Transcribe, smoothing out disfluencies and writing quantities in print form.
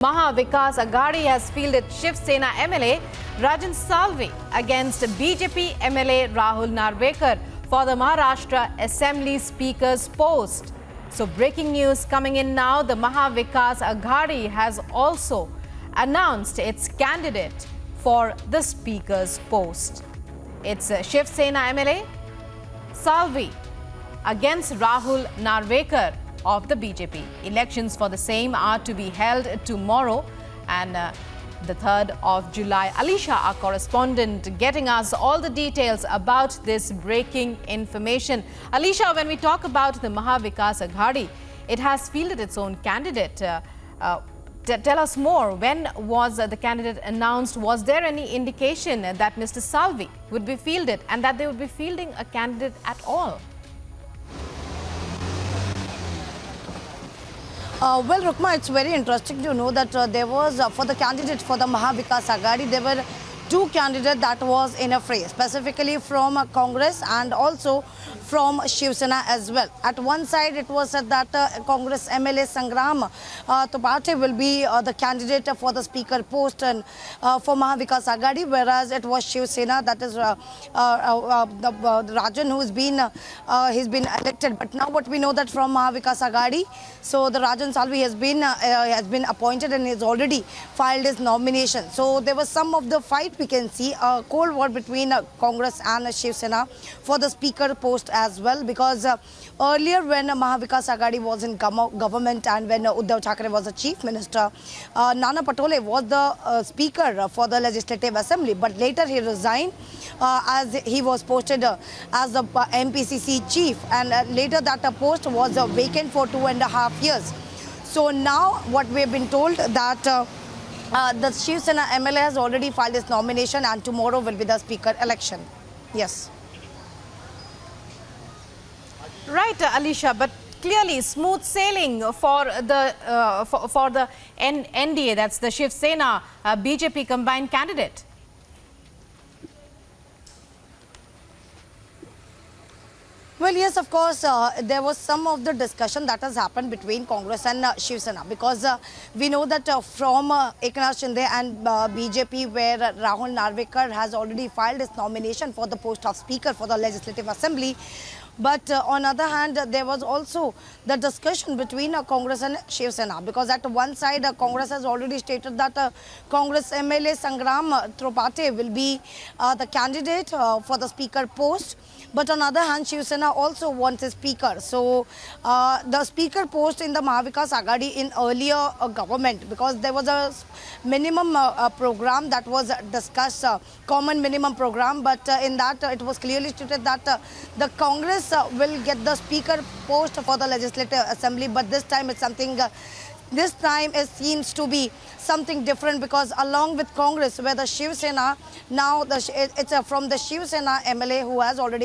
Maha Vikas Aghadi has fielded Shiv Sena MLA Rajan Salvi against BJP MLA Rahul Narwekar for the Maharashtra Assembly Speaker's post. So breaking news coming in now, the Maha Vikas Aghadi has also announced its candidate for the Speaker's post. It's Shiv Sena MLA Salvi against Rahul Narwekar of the BJP. Elections for the same are to be held tomorrow and the 3rd of July. Alisha, our correspondent, getting us all the details about this breaking information. Alisha, when we talk about the Maha Vikas Aghadi, it has fielded its own candidate. Tell us more. When was the candidate announced? Was there any indication that Mr. Salvi would be fielded and that they would be fielding a candidate at all? Well, Rukma, it's very interesting to know that there was, for the candidate for the Maha Vikas Aghadi, there were two candidates that was in a fray, specifically from Congress and also from Shiv Sena as well. At one side, it was said that Congress MLA Sangram Topate will be the candidate for the speaker post and for Maha Vikas Aghadi, whereas it was Shiv Sena, that is Rajan, who's been he's been elected. But now what we know that from Maha Vikas Aghadi, so the Rajan Salvi has been appointed and has already filed his nomination. So there was some of the fight, we can see a cold war between Congress and Shiv Sena for the speaker post as well, because earlier when Maha Vikas Aghadi was in government and when Uddhav Thackeray was the chief minister, Nana Patole was the speaker for the Legislative Assembly, but later he resigned as he was posted as the MPCC chief, and later that post was vacant for 2.5 years. So now what we have been told that the Shiv Sena MLA has already filed his nomination and tomorrow will be the speaker election. Yes. Right, Alisha, but clearly smooth sailing for the NDA, that's the Shiv Sena BJP combined candidate. Well, yes, of course, there was some of the discussion that has happened between Congress and Shiv Sena, because we know that from Eknath Shinde and BJP, where Rahul Narwekar has already filed his nomination for the post of Speaker for the Legislative Assembly. But on the other hand, there was also the discussion between Congress and Shiv Sena, because at one side, Congress has already stated that Congress MLA Sangram Topate will be the candidate for the Speaker post. But on the other hand, Shiv Sena also wants a speaker. So the speaker post in the Maha Vikas Aghadi in earlier government, because there was a minimum program that was discussed, common minimum program, but in that it was clearly stated that the Congress will get the speaker post for the Legislative Assembly, but this time it's something this time it seems to be something different, because along with Congress, where the Shiv Sena, now it's from the Shiv Sena MLA who has already